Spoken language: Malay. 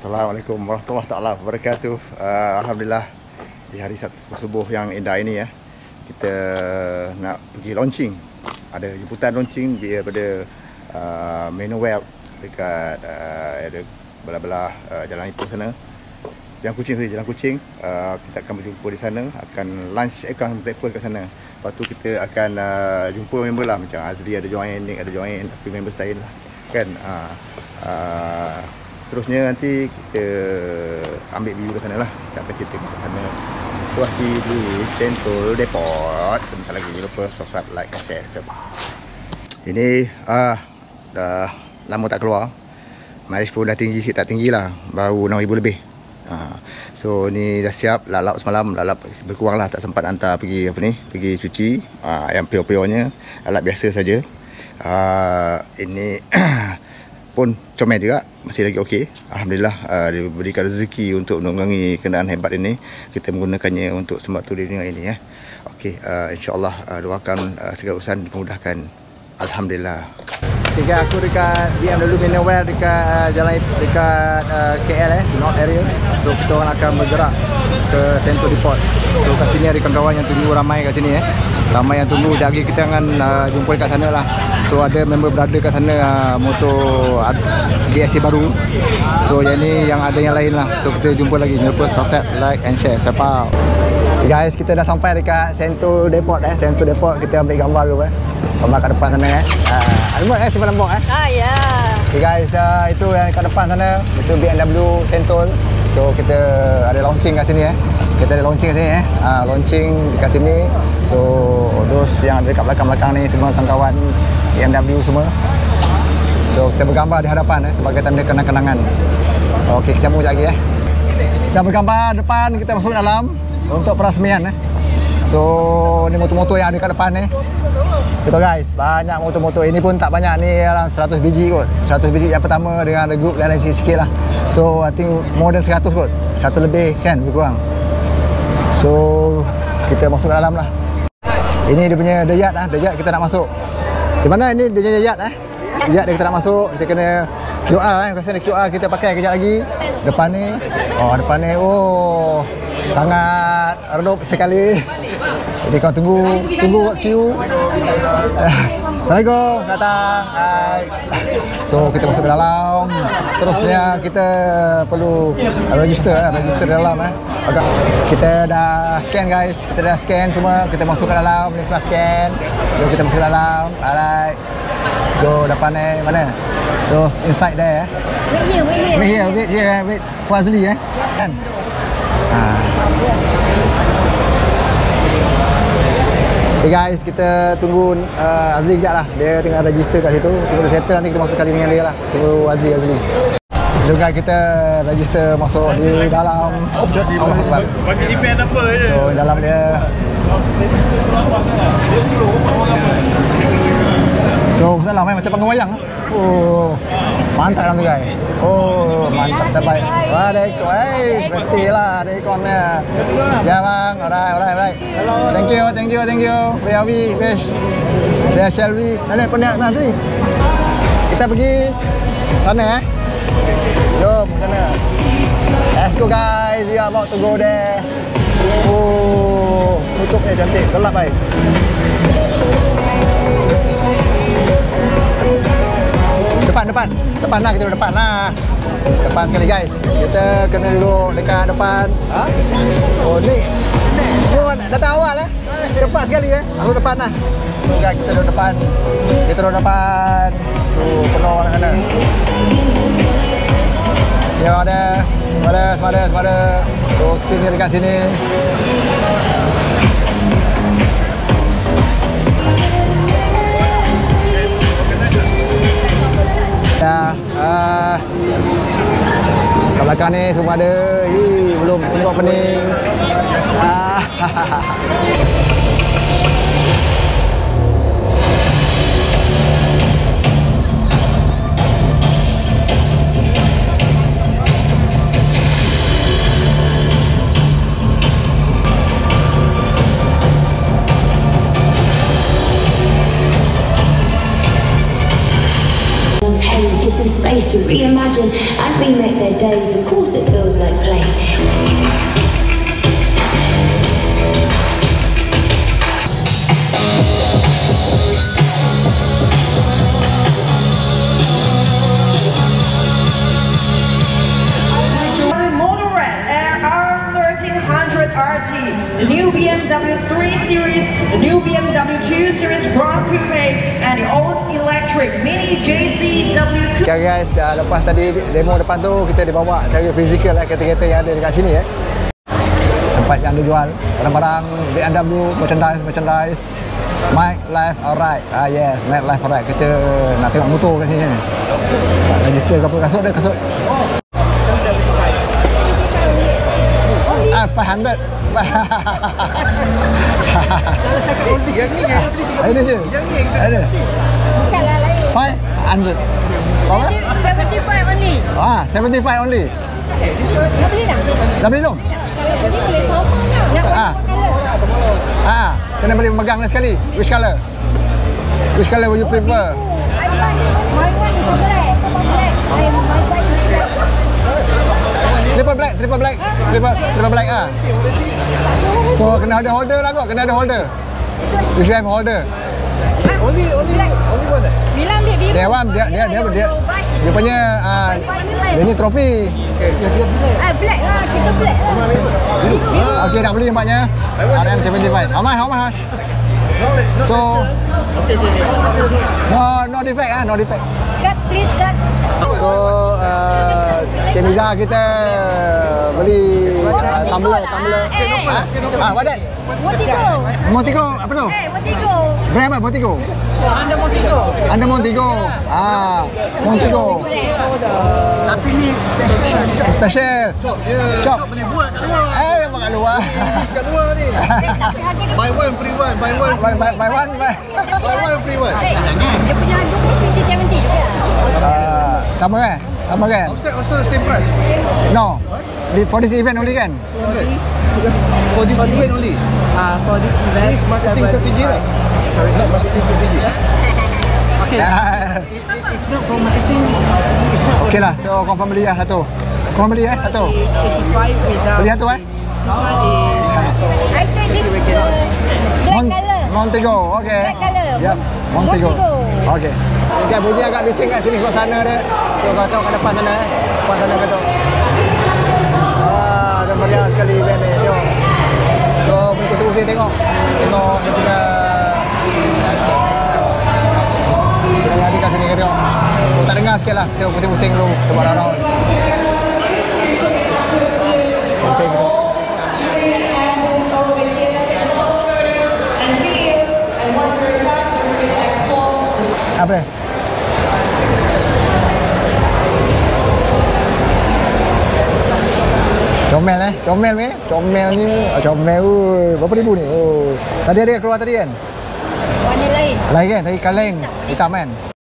Assalamualaikum warahmatullahi taala wabarakatuh. Alhamdulillah di hari Sabtu subuh yang indah ini ya, kita nak pergi launching. Ada jemputan launching daripada Manowell dekat belah-belah Jalan Ipoh sana. Jalan Kuching saja, Jalan Kuching. Kita akan berjumpa di sana, akan lunch, akan breakfast kat sana. Lepas tu kita akan jumpa member lah, macam Azri ada join, Nick ada join, few members lain lah kan. Seterusnya nanti kita ambil view ke sana lah. Kita akan cerita ke sana situasi di Sentul Depot. Sebentar lagi, jangan lupa subscribe, like, share. Ini dah lama tak keluar. Mileage pun dah tinggi sikit, tak tinggi lah, baru 6,000 lebih. So ni dah siap, lalap semalam, lalap berkurang lah, tak sempat hantar pergi pergi cuci. Yang pure-purenya lalap biasa saja. Ini pun comel juga, masih lagi okey. Alhamdulillah, diberikan rezeki untuk menunggangi kenderaan hebat ini. Kita menggunakannya untuk sembatu di dunia ini ya. Okey, insya-Allah doakan segala urusan dimudahkan. Alhamdulillah. Tiga aku dekat BMW Manowell dekat jalan dekat KL North area. So kita orang akan bergerak ke Sentul Depot. So kat sini ada kawan-kawan yang tunggu ramai kat sini Ramai yang tunggu, jadi kita akan jumpa dekat sana lah. So ada member berada kat sana, motor GSC baru. So yang ni yang ada yang lain lah. So kita jumpa lagi. Jangan lupa subscribe, like and share. Siapa? Guys, kita dah sampai dekat Sentul Depot Sentul Depot. Kita ambil gambar dulu gambar kat depan sana Almut cuba lambok ya. Okay guys, itu yang kat depan sana, itu BMW Sentul. So kita ada launching kat sini Kita ada launching kat sini launching dekat sini. So those yang ada dekat belakang-belakang ni semua kawan-kawan BMW semua. So kita bergambar di hadapan sebagai tanda kenang-kenangan. Okey, kita sambung sekejap lagi Kita bergambar depan, kita masuk dalam untuk perasmian So ni motor-motor yang ada kat depan ni. Betul guys, banyak motor-motor. Ini pun tak banyak ni, dalam 100 biji kot. 100 biji yang pertama dengan ada group lain-lain sikit-sikit lah. So I think more than 100 kot. 100 lebih kan, lebih kurang. So kita masuk ke dalam lah. Ini dia punya the yard The yard kita nak masuk. Di mana ini dia punya yard Yard dia kita nak masuk. Kita kena QR Kasi ada QR kita pakai kejap lagi. Depan ni, depan ni, sangat redup sekali. Jadi kau tunggu buat queue. Assalamualaikum, datang. Hai. So kita masuk ke dalam. Terusnya kita perlu register dalam Okay. Kita dah scan guys. Kita dah scan semua. Kita masuk ke dalam. Ni semua scan. Jom kita masuk ke dalam. Alright. Let's go. Depan ni mana? Terus inside there Wait here. Wait for Azli kan. Okay guys, kita tunggu Azli kejap lah. Dia tengah register kat situ. Tunggu dia settle, nanti kita masuk kali dengan dia lah. Tunggu Azli. So guys, kita register masuk di dalam. Allah Akbar. Bagi event apa je. So dalam dia. So salam macam panggung wayang. Mantap dalam tu guys. Mantap terbaik. Waalaikumsalam. Mestilah ada ikonnya. Ya bang, alright. Thank you. Where we wish. There shall we. Mana penyak nanti? Kita pergi sana Jom ke sana. Let's go guys. We are about to go there. Tutupnya cantik. Gelap baik. Depan lah, kita depan lah. Depan sekali guys. Kita kena duduk dekat depan. Ni datang awal cepat sekali Masuk depan lah. So guys, kita duduk depan. So penuh orang sana. Ya semada. So screen ni dekat sini. Kat belakang ni semua ada. Belum tengok pening. Give them space to reimagine and remake their their days, of course it feels like play. The new BMW 3 Series, the new BMW 2 Series Grand Coupe, and the old electric Mini JCW. Okay guys, lepas tadi demo depan tu, kita dibawa cara fizikal kereta-kereta yang ada dekat sini tempat yang dijual barang-barang BMW, merchandise. Make life alright. Yes, make life alright. Kita nak tengok motor kat sini. Register ke apa, kasut dia, kasut. 500. Yang ni je. Ini je. Ada. Bukanlah lain. 500. Berapa? 75 only. 75 only. Nak beli tak? Dah beli belum? Kalau beli boleh sama lah. Nak Ah. Kena beli memegang sekali. Which colour? Which colour would you prefer? My one is black. My white is black. Triple black ah. So kena ada holder lah kot, kena ada holder. You should have a holder. Only one. Bila ambil biru. Dia punya dia ni trofi. Black lah, kita black lah. Okey, nak beli nampaknya. RM75. How much? So no defect no defect. Cut, please cut. So Keniza kita beli tumbler. What that? Motigo, apa tu? Motigo. Brand apa Motigo? Anda Motigo. Motigo. Tapi ni Special. Shop. boleh buat kat luar. Apa kat luar? Kat luar ni. Buy one free one. Buy one. Free one. Dia punya harga pun 60-70 juga. Sama kan? Outside also same price. No. For this event only kan? For this event only. For this event, This marketing strategy lah. Sorry, not marketing strategy. Okay. It's not for marketing. It's not. Okey lah. So confirm beli lah satu. Confirm beli satu. It's 85 without. Beli satu This one is. I take this black colour. Montego. Okey. Black colour. Yep. Montego. Montego. Okey. Okay, bunyi agak bising kat sini suasana dia. So kau tengok kat depan sana Depan sana kau tengok. Dah meriah sekali event ni. Tengok. So pusing-pusing tengok dia punya yang ada kat sini kau tengok. Oh, tak dengar sikit lah. Tengok pusing-pusing dulu. Kita buat round. Pusing kita. Apa dia? Comel ni. Comel. Berapa ribu ni? Oh. Tadi ada keluar tadi kan? Warna lain. Lain kan? Tadi kaleng hitam kan?